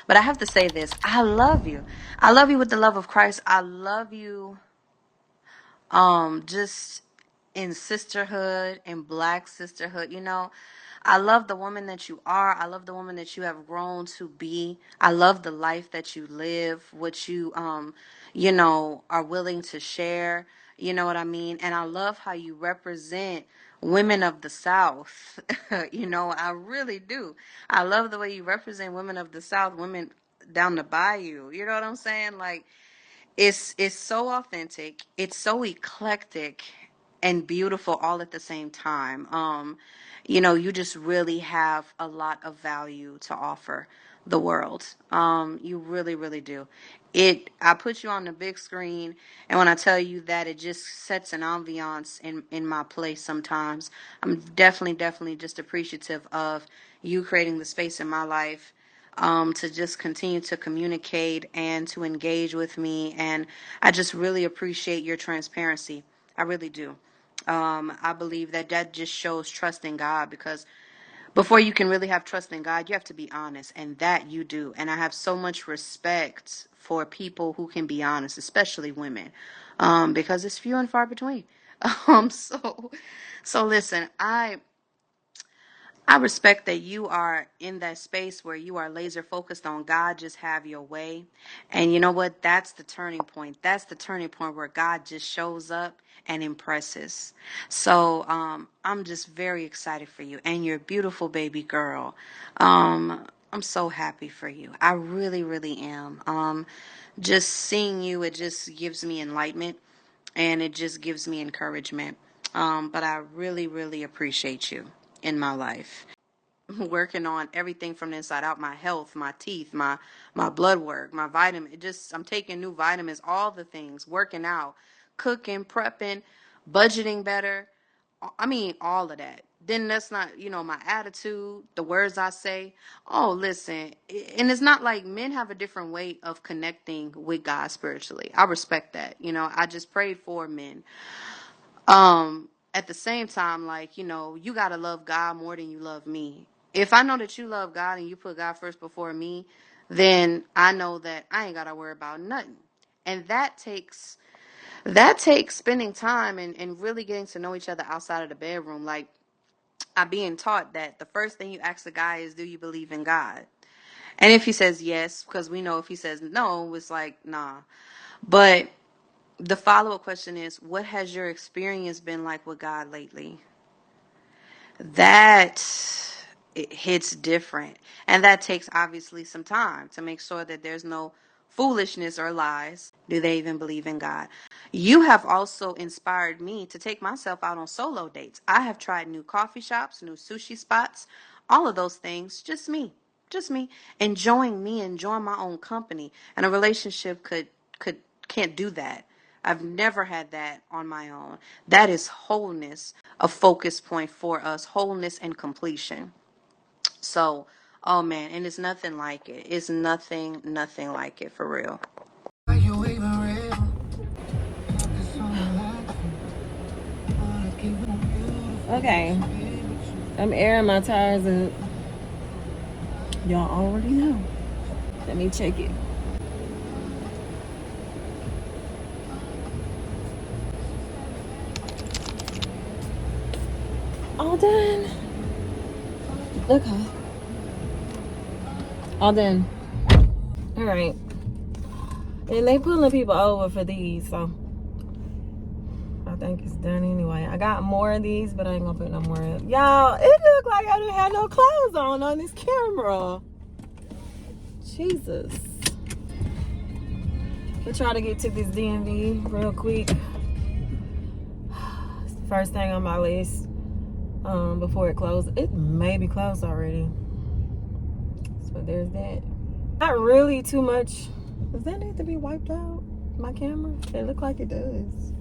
But I have to say this. I love you. I love you with the love of Christ. I love you just in sisterhood, in black sisterhood. I love the woman that you are. I love the woman that you have grown to be. I love the life that you live, what you are willing to share. You know what I mean? And I love how you represent women of the South. I really do. I love the way you represent women of the South, women down the bayou. You know what I'm saying? Like, it's so authentic, it's so eclectic and beautiful all at the same time. You just really have a lot of value to offer the world. You really, really do. I put you on the big screen, and when I tell you that, it just sets an ambiance in my place sometimes. I'm definitely, definitely just appreciative of you creating the space in my life, to just continue to communicate and to engage with me. And I just really appreciate your transparency. I really do. I believe that just shows trust in God, because before you can really have trust in God, you have to be honest, and that you do. And I have so much respect for people who can be honest, especially women, because it's few and far between. Um, so, so listen, I respect that you are in that space where you are laser focused on God, just have your way. And you know what? That's the turning point. That's the turning point where God just shows up and impresses. So I'm just very excited for you and your beautiful baby girl. I'm so happy for you. I really, really am. Just seeing you, it just gives me enlightenment and it just gives me encouragement. But I really, really appreciate you in my life. Working on everything from the inside out, my health, my teeth, my blood work, my vitamin. I'm taking new vitamins, all the things, working out, cooking, prepping, budgeting better. I mean, all of that. Then that's not, my attitude, the words I say. Oh, listen. And it's not like men have a different way of connecting with God spiritually. I respect that. I just prayed for men. At the same time, like, you got to love God more than you love me. If I know that you love God and you put God first before me, then I know that I ain't got to worry about nothing. And that takes spending time and really getting to know each other outside of the bedroom. Like, I'm being taught that the first thing you ask a guy is, do you believe in God? And if he says yes, because we know if he says no, it's like, nah. But the follow-up question is, what has your experience been like with God lately? That it hits different. And that takes obviously some time to make sure that there's no foolishness or lies. Do they even believe in God? You have also inspired me to take myself out on solo dates. I have tried new coffee shops, new sushi spots, all of those things. Just me, enjoying my own company. And a relationship could can't do that. I've never had that on my own. That is wholeness, a focus point for us, wholeness and completion. So, oh man, and it's nothing like it. It's nothing like it for real. Are you even real? Okay, I'm airing my tires up. Y'all already know. Let me check it. All done. Okay. All done. All right. And they pulling people over for these, so I think it's done anyway. I got more of these, but I ain't gonna put no more up. Y'all, it look like I didn't have no clothes on this camera. Jesus. We'll try to get to this DMV real quick. It's the first thing on my list before it closes. It may be closed already. So there's that. Not really too much. Does that need to be wiped out? My camera? It look like it does.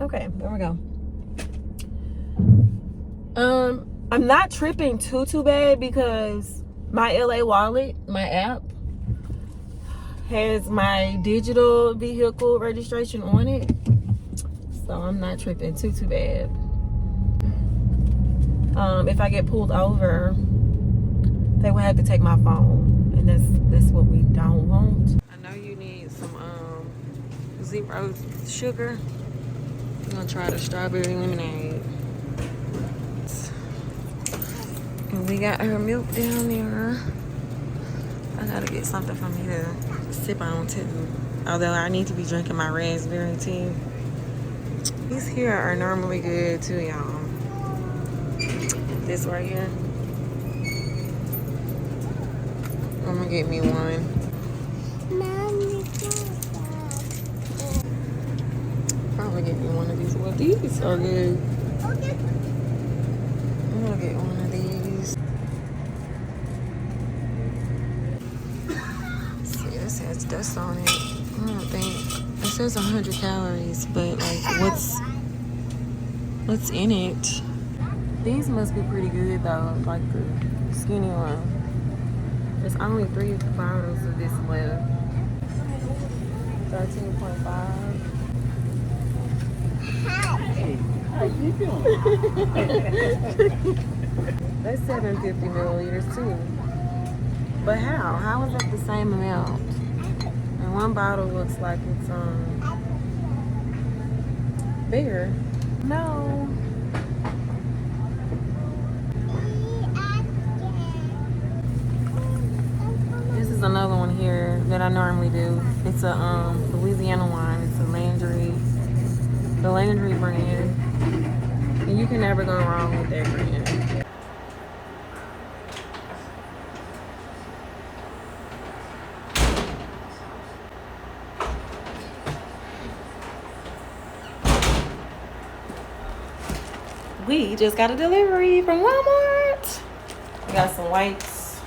Okay, there we go. I'm not tripping too bad because my LA wallet, my app, has my digital vehicle registration on it. So I'm not tripping too bad. If I get pulled over, they would have to take my phone, and that's what we don't want. I know you need some zero sugar. I'm gonna try the strawberry lemonade. And we got her milk down there. I gotta get something for me to sip on too. Although I need to be drinking my raspberry tea. These here are normally good too, y'all. This right here. I'm gonna get me one. Probably get me one of these. Well, these are good. I'm gonna get one of these. See, this has dust on it. I don't think it says 100 calories, but like, what's in it? These must be pretty good though, like the skinny one. There's only 3 bottles of this left. 13.5. How you doing? That's 750 milliliters too. But how? How is that the same amount? And one bottle looks like it's bigger. No. This is another one here that I normally do. It's a Louisiana wine. It's the Landry brand. And you can never go wrong with that brand. We just got a delivery from Walmart. We got some wipes.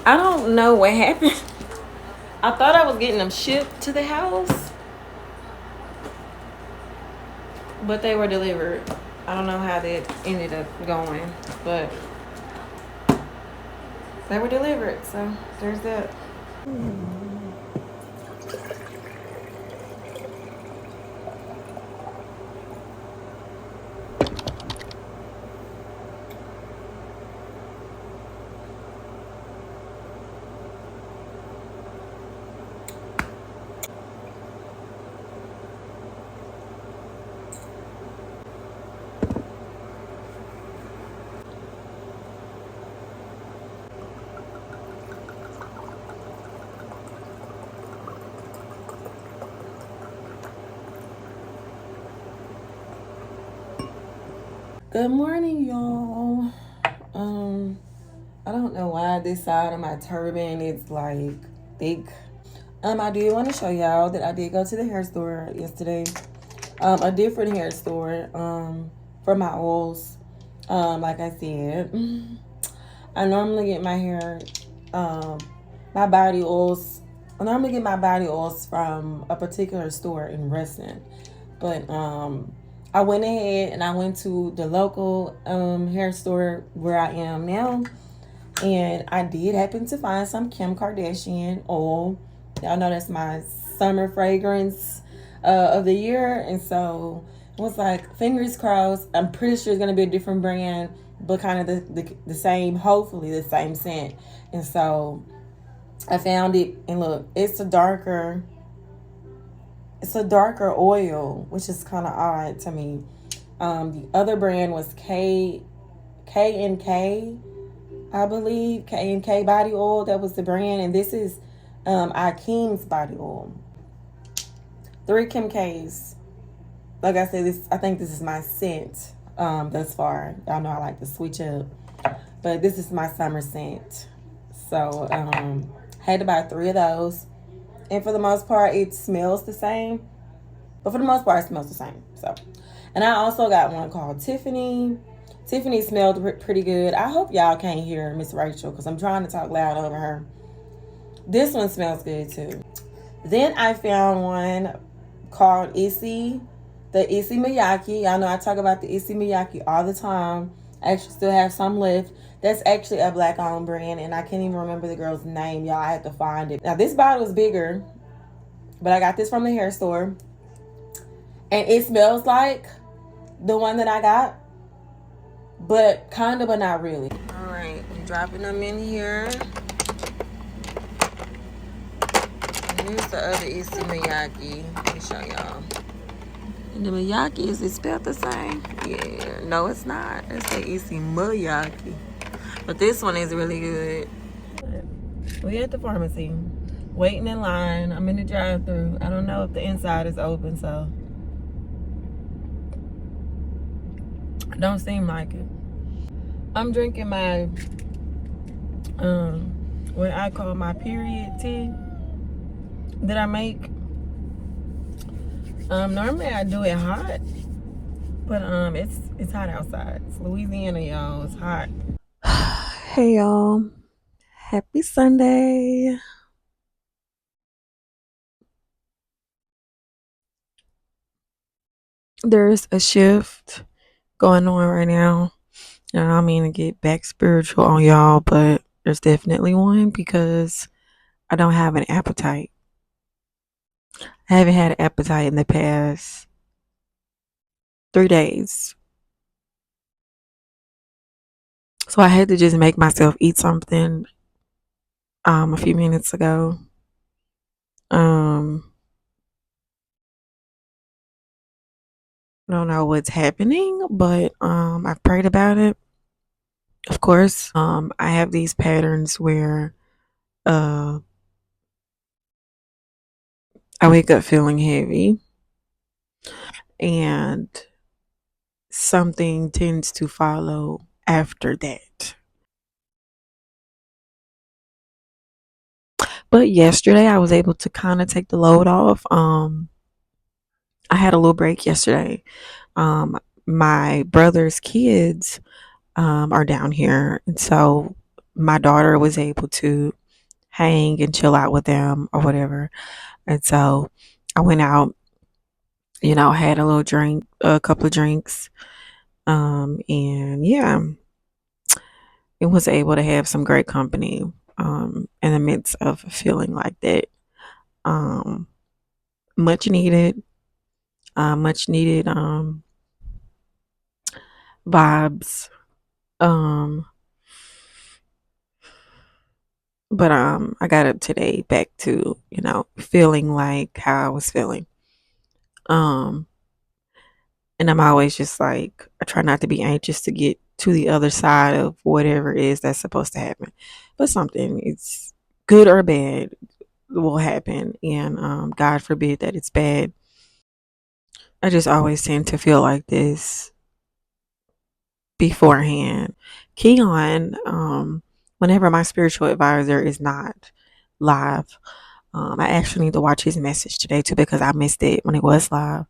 I don't know what happened. I thought I was getting them shipped to the house, but they were delivered. I don't know how that ended up going, but they were delivered, so there's that. Good morning, y'all. I don't know why this side of my turban is like thick. I did want to show y'all that I did go to the hair store yesterday. A different hair store for my oils. Like I said, I normally get my hair, my body oils. I normally get my body oils from a particular store in Reston, but I went ahead and I went to the local hair store where I am now, and I did happen to find some Kim Kardashian oil. Y'all know that's my summer fragrance of the year, and so it was like, fingers crossed. I'm pretty sure it's gonna be a different brand, but kind of the same, hopefully the same scent. And so I found it, and look, it's a darker oil, which is kind of odd to me. The other brand was K and K, I believe. K and K body oil, that was the brand, and this is Akeem's body oil. 3 Kim K's. Like I said, I think this is my scent thus far. Y'all know I like to switch up, but this is my summer scent. So had to buy 3 of those. And for the most part, it smells the same. But for the most part, it smells the same. So, and I also got one called Tiffany. Tiffany smelled pretty good. I hope y'all can't hear Miss Rachel because I'm trying to talk loud over her. This one smells good too. Then I found one called Issey. The Issey Miyake. Y'all know I talk about the Issey Miyake all the time. I actually still have some left. That's actually a black owned brand, and I can't even remember the girl's name, y'all. I had to find it. Now, this bottle is bigger, but I got this from the hair store, and it smells like the one that I got, but kind of, but not really. All right, I'm dropping them in here. And here's the other Issey Miyake. Let me show y'all. And the Miyake, is it spelled the same? Yeah, no, it's not. It's the Issey Miyake. But this one is really good. We at the pharmacy, waiting in line. I'm in the drive-thru. I don't know if the inside is open, so don't seem like it. I'm drinking my what I call my period tea that I make. Normally I do it hot, but it's hot outside. It's Louisiana, y'all. It's hot. Hey y'all. Happy Sunday. There's a shift going on right now. And I don't mean to get back spiritual on y'all, but there's definitely one because I don't have an appetite. I haven't had an appetite in the past 3 days. So I had to just make myself eat something a few minutes ago. Um I don't know what's happening, but I've prayed about it. Of course, I have these patterns where uh I wake up feeling heavy and something tends to follow after that. But yesterday I was able to kind of take the load off. I had a little break yesterday. My brother's kids are down here, and so my daughter was able to hang and chill out with them or whatever. And so I went out, had a little drink, a couple of drinks, and yeah, it was able to have some great company in the midst of feeling like that. Um, much needed, much needed vibes. Um, but I got up today back to feeling like how I was feeling. Um, and I'm always just like I try not to be anxious to get to the other side of whatever it is that's supposed to happen, but something it's good or bad will happen, and God forbid that it's bad. I just always tend to feel like this beforehand. Keon, whenever my spiritual advisor is not live, I actually need to watch his message today too because I missed it when it was live.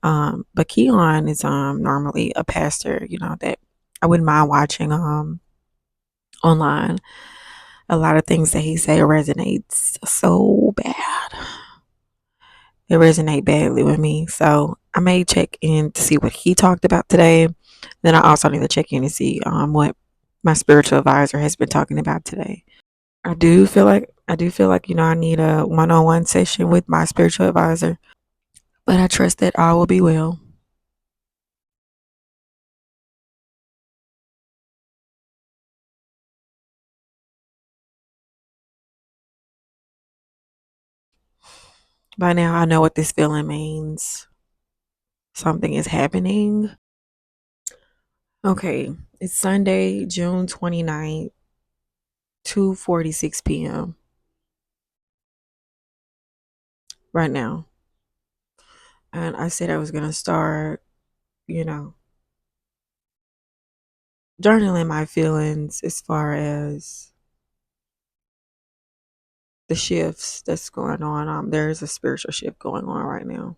But Keon is normally a pastor, that I wouldn't mind watching online. A lot of things that he say resonates so bad. It resonate badly with me. So I may check in to see what he talked about today. Then I also need to check in to see what my spiritual advisor has been talking about today. I do feel like I need a one-on-one session with my spiritual advisor, but I trust that all will be well. By now I know what this feeling means. Something is happening. Okay, it's Sunday, June 29th, 2:46 p.m. right now. And I said I was going to start, you know, journaling my feelings as far as the shifts that's going on. There's a spiritual shift going on right now.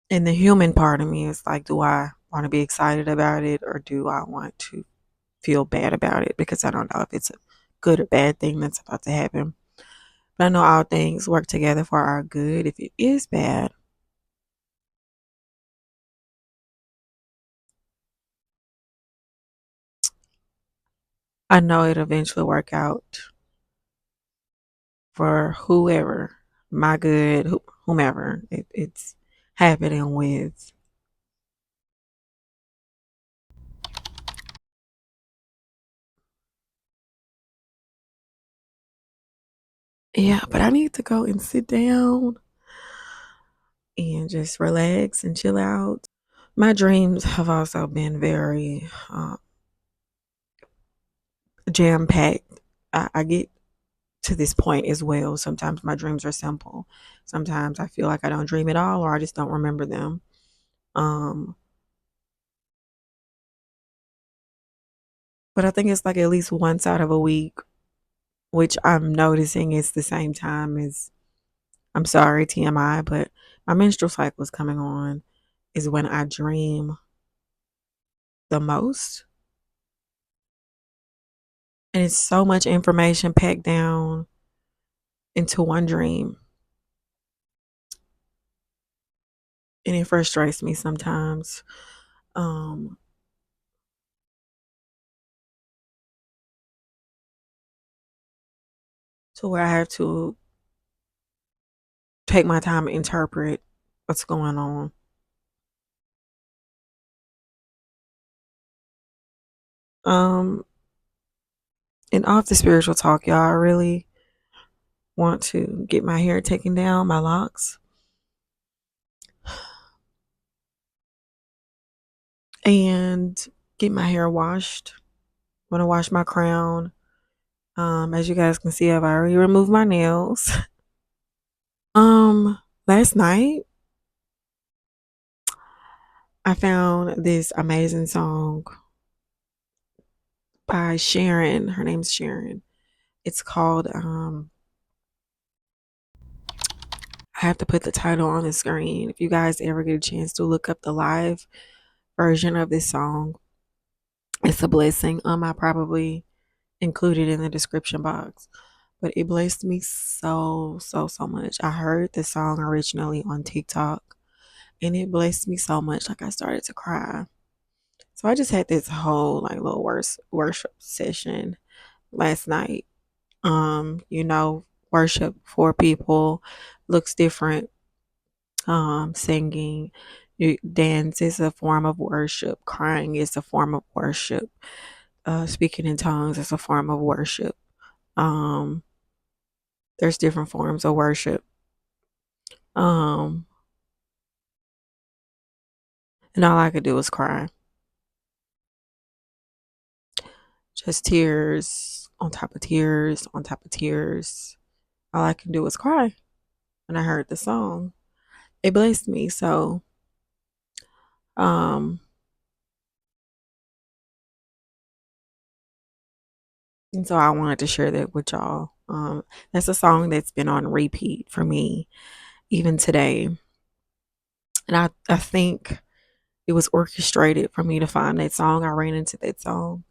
And the human part of me is like, do I want to be excited about it or do I want to feel bad about it? Because I don't know if it's a good or bad thing that's about to happen. But I know all things work together for our good. If it is bad, I know it'll eventually work out for whoever, my good, whomever it's happening with. Yeah, but I need to go and sit down and just relax and chill out. My dreams have also been very jam packed. I get to this point as well. Sometimes my dreams are simple. Sometimes I feel like I don't dream at all or I just don't remember them. Um, but I think it's like at least once out of a week, which I'm noticing is the same time as, I'm sorry, TMI, but my menstrual cycle is coming on, is when I dream the most. And it's so much information packed down into one dream. And it frustrates me sometimes. Um, to where I have to take my time and interpret what's going on. Um, and off the spiritual talk, y'all, I really want to get my hair taken down, my locks, and get my hair washed. I'm gonna wash my crown. As you guys can see, I've already removed my nails. Last night I found this amazing song by Sharon. Her name's Sharon. It's called I have to put the title on the screen. If you guys ever get a chance to look up the live version of this song, it's a blessing. I probably include it in the description box. But it blessed me so much. I heard the song originally on TikTok and it blessed me so much. Like I started to cry. So I just had this whole like little worship session last night. Worship for people looks different. Singing, dance is a form of worship. Crying is a form of worship. Speaking in tongues is a form of worship. Um, there's different forms of worship. Um, and all I could do was cry. Just tears on top of tears on top of tears. All I could do was cry when I heard the song. It blessed me. Um, and so I wanted to share that with y'all. That's a song that's been on repeat for me even today. And I think it was orchestrated for me to find that song. I ran into that song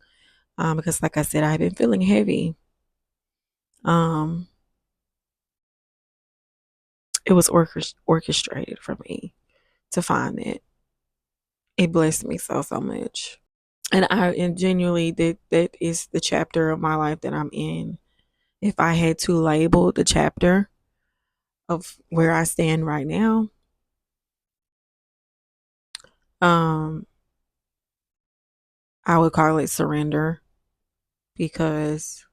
because, like I said, I've been feeling heavy. Um, it was orchestrated for me to find it. It blessed me so much. And genuinely that is the chapter of my life that I'm in. If I had to label the chapter of where I stand right now, um, I would call it surrender because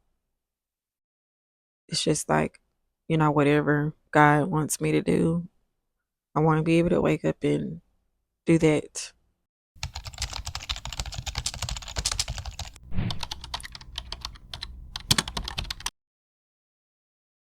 it's just like, whatever God wants me to do, I want to be able to wake up and do that.